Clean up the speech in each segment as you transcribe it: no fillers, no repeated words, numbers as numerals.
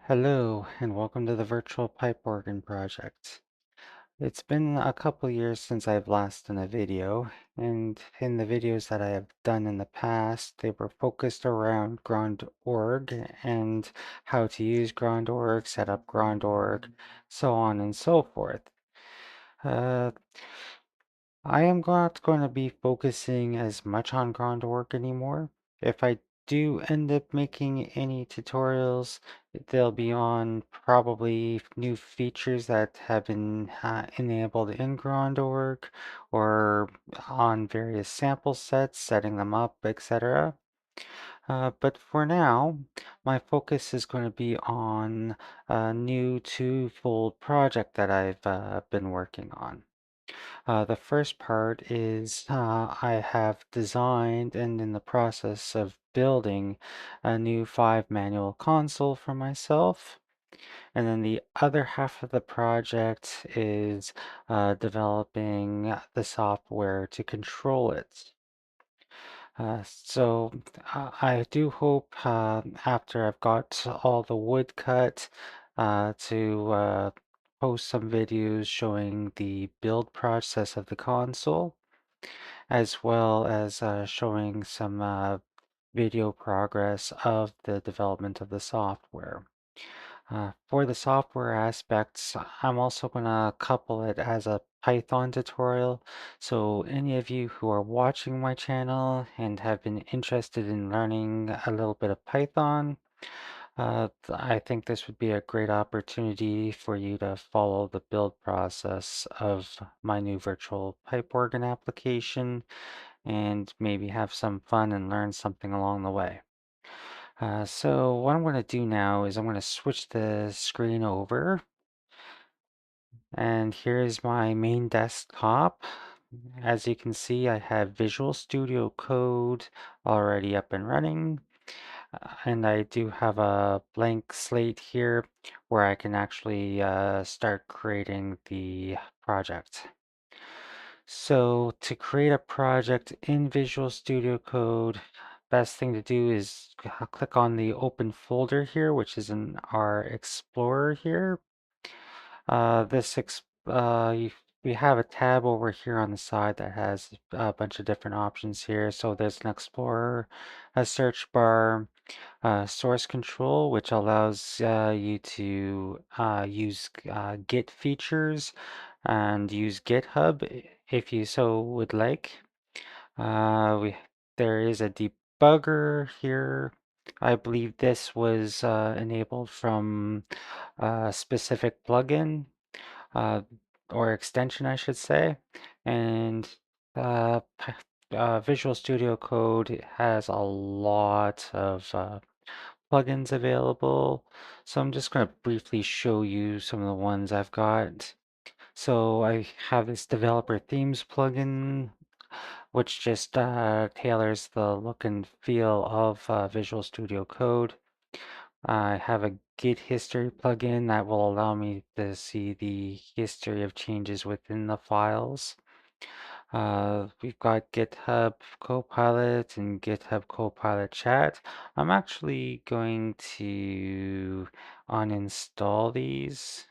Hello, and welcome to the Virtual Pipe Organ Project. It's been a couple years since I've last done a video, and in the videos that I have done in the past, they were focused around GrandOrg and how to use GrandOrg, set up GrandOrg, so on and so forth. Uh, I am not going to be focusing as much on GrandOrg anymore. If I do end up making any tutorials, they'll be on probably new features that have been enabled in GrandOrg or on various sample sets, setting them up, etc. But for now, my focus is going to be on a new twofold project that I've been working on. The first part is I have designed and in the process of building a new 5 manual console for myself. And then the other half of the project is developing the software to control it. I do hope after I've got all the wood cut to post some videos showing the build process of the console, as well as showing some video progress of the development of the software. For the software aspects, I'm also going to couple it as a Python tutorial. So any of you who are watching my channel and have been interested in learning a little bit of Python, I think this would be a great opportunity for you to follow the build process of my new virtual pipe organ application and maybe have some fun and learn something along the way. So what I'm going to do now is I'm going to switch the screen over, and here is my main desktop. As you can see, I have Visual Studio Code already up and running, and I do have a blank slate here where I can actually start creating the project. So to create a project in Visual Studio Code, best thing to do is click on the open folder here, which is in our Explorer here. We have a tab over here on the side that has a bunch of different options here. So there's an Explorer, a search bar, source control, which allows you to use Git features and use GitHub if you so would like. There is a debugger here. I believe this was enabled from a specific plugin uh, or extension, I should say. And Visual Studio Code has a lot of plugins available. So I'm just going to briefly show you some of the ones I've got. So I have this developer themes plugin, which just tailors the look and feel of Visual Studio Code. I have a Git history plugin that will allow me to see the history of changes within the files. We've got GitHub Copilot and GitHub Copilot Chat. I'm actually going to uninstall these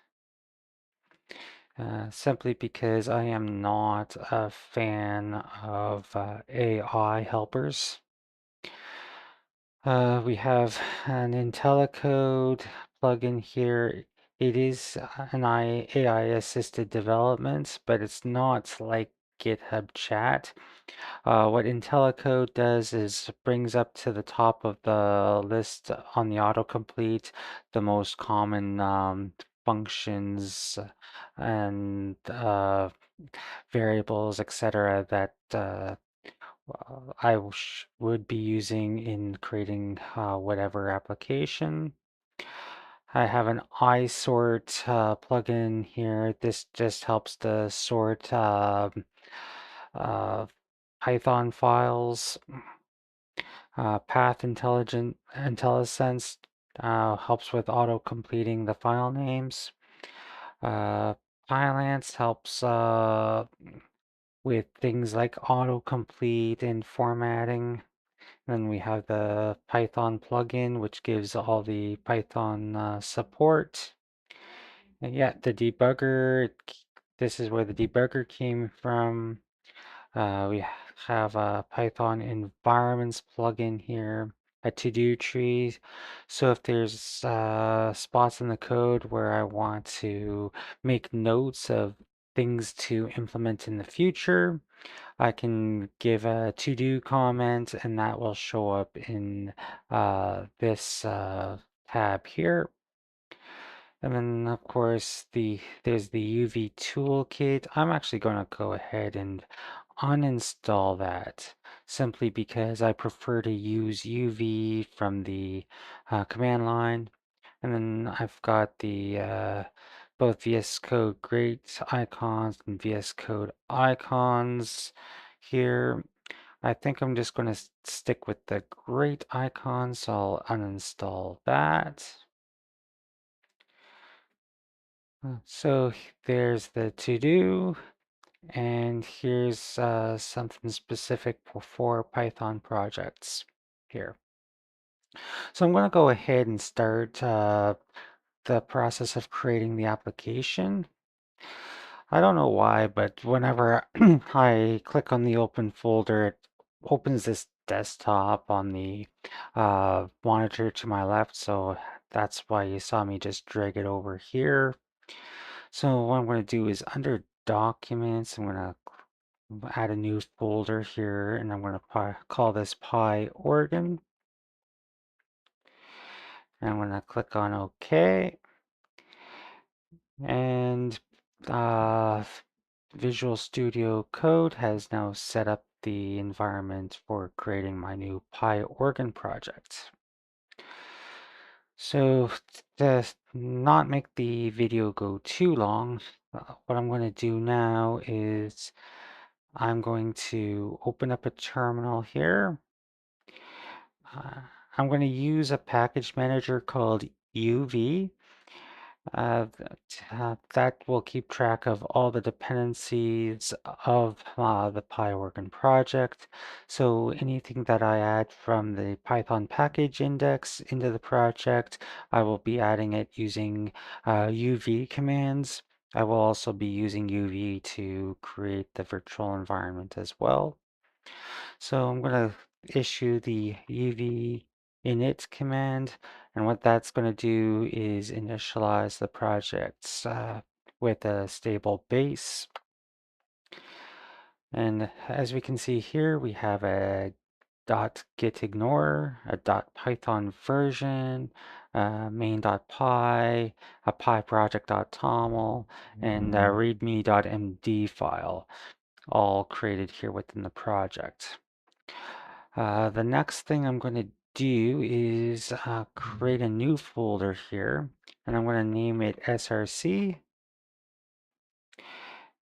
simply because I am not a fan of AI helpers. We have an IntelliCode plugin here. It is an AI assisted development, but it's not like GitHub Chat. What IntelliCode does is brings up to the top of the list on the autocomplete the most common functions and variables, etc., that would be using in creating whatever application. I have an iSort plugin here. This just helps to sort uh, Python files. Path Intelligent IntelliSense helps with auto completing the file names. Uh, Pylance helps with things like autocomplete and formatting. Then we have the Python plugin, which gives all the Python support. And yeah, the debugger, this is where the debugger came from. We have a Python environments plugin here, a to-do tree. So if there's spots in the code where I want to make notes of things to implement in the future, I can give a to-do comment and that will show up in this tab here. And then of course there's the UV toolkit. I'm actually going to go ahead and uninstall that simply because I prefer to use UV from the command line. And then I've got the both VS Code great icons and VS Code icons here. I think I'm just going to stick with the great icons, so I'll uninstall that. So there's the to do, and here's something specific for Python projects here. So I'm going to go ahead and start the process of creating the application. I don't know why, but whenever I click on the open folder, it opens this desktop on the monitor to my left. So that's why you saw me just drag it over here. So what I'm going to do is under Documents, I'm going to add a new folder here, and I'm going to call this PyOrgan. And I'm going to click on OK. And Visual Studio Code has now set up the environment for creating my new PyOrgan project. So to not make the video go too long, what I'm going to do now is I'm going to open up a terminal here. I'm going to use a package manager called UV. That will keep track of all the dependencies of the PyOrgan project. So anything that I add from the Python package index into the project, I will be adding it using UV commands. I will also be using UV to create the virtual environment as well. So I'm going to issue the UV init command, and what that's going to do is initialize the projects with a stable base. And as we can see here, we have a .gitignore, a .python version, main.py, a pyproject.toml, and a readme.md file, all created here within the project. The next thing I'm going to do is create a new folder here, and I'm going to name it src.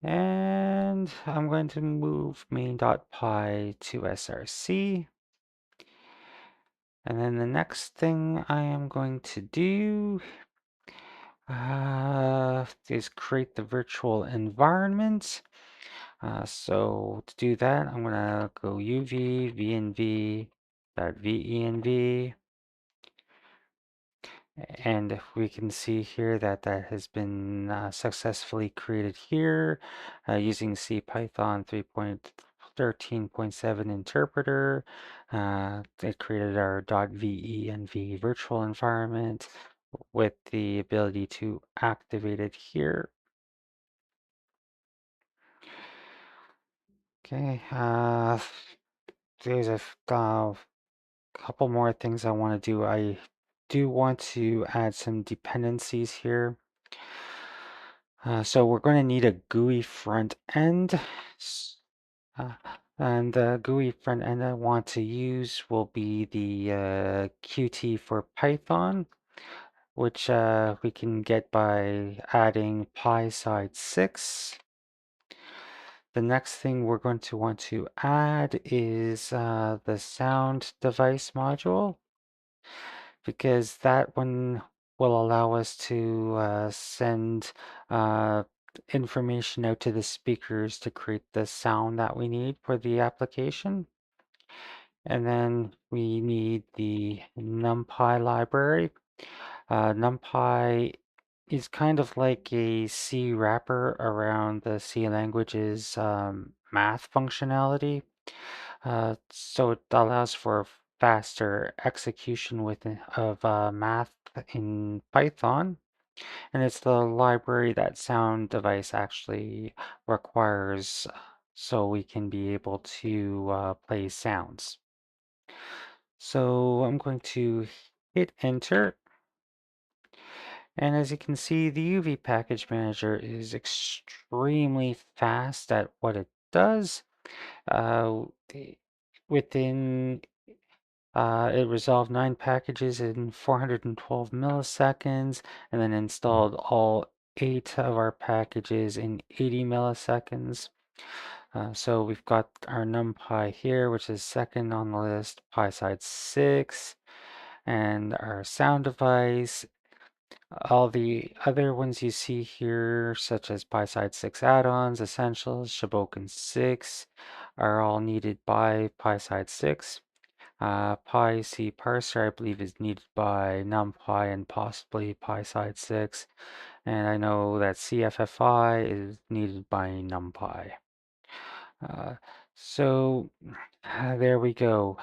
And I'm going to move main.py to src. And then the next thing I am going to do is create the virtual environment. So to do that, I'm going to go uv venv.venv. And we can see here that that has been successfully created here using CPython 3.13.7 interpreter. It created our .venv virtual environment with the ability to activate it here. Okay, there's a couple more things I want to do. I do want to add some dependencies here. So we're going to need a GUI front end. Uh, and the GUI front end I want to use will be the Qt for Python, which we can get by adding PySide6. The next thing we're going to want to add is the sound device module, because that one will allow us to send information out to the speakers to create the sound that we need for the application. And then we need the NumPy library. NumPy is kind of like a C wrapper around the C language's math functionality. So it allows for faster execution of math in Python. And it's the library that Sound Device actually requires so we can be able to play sounds. So I'm going to hit enter. And as you can see, the UV Package Manager is extremely fast at what it does. Uh, the- within it resolved 9 packages in 412 milliseconds and then installed all 8 of our packages in 80 milliseconds. So we've got our NumPy here, which is second on the list, PySide 6, and our sound device. All the other ones you see here, such as PySide 6 add-ons, Essentials, Shaboken 6, are all needed by PySide 6. PyC parser, I believe, is needed by NumPy and possibly PySide 6. And I know that CFFI is needed by NumPy. Uh, so there we go.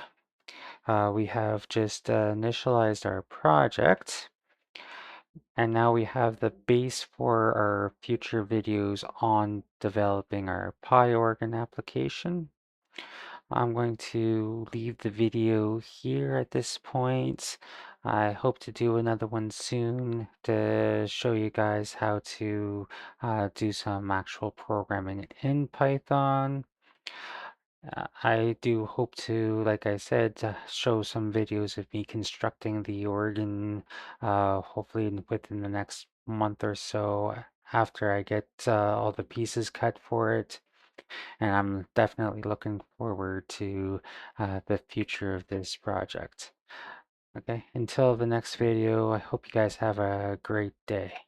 We have just initialized our project. And now we have the base for our future videos on developing our PyOrgan application. I'm going to leave the video here at this point. I hope to do another one soon to show you guys how to do some actual programming in Python. I do hope to, like I said, show some videos of me constructing the organ, hopefully within the next month or so after I get all the pieces cut for it. And I'm definitely looking forward to the future of this project. Okay, until the next video, I hope you guys have a great day.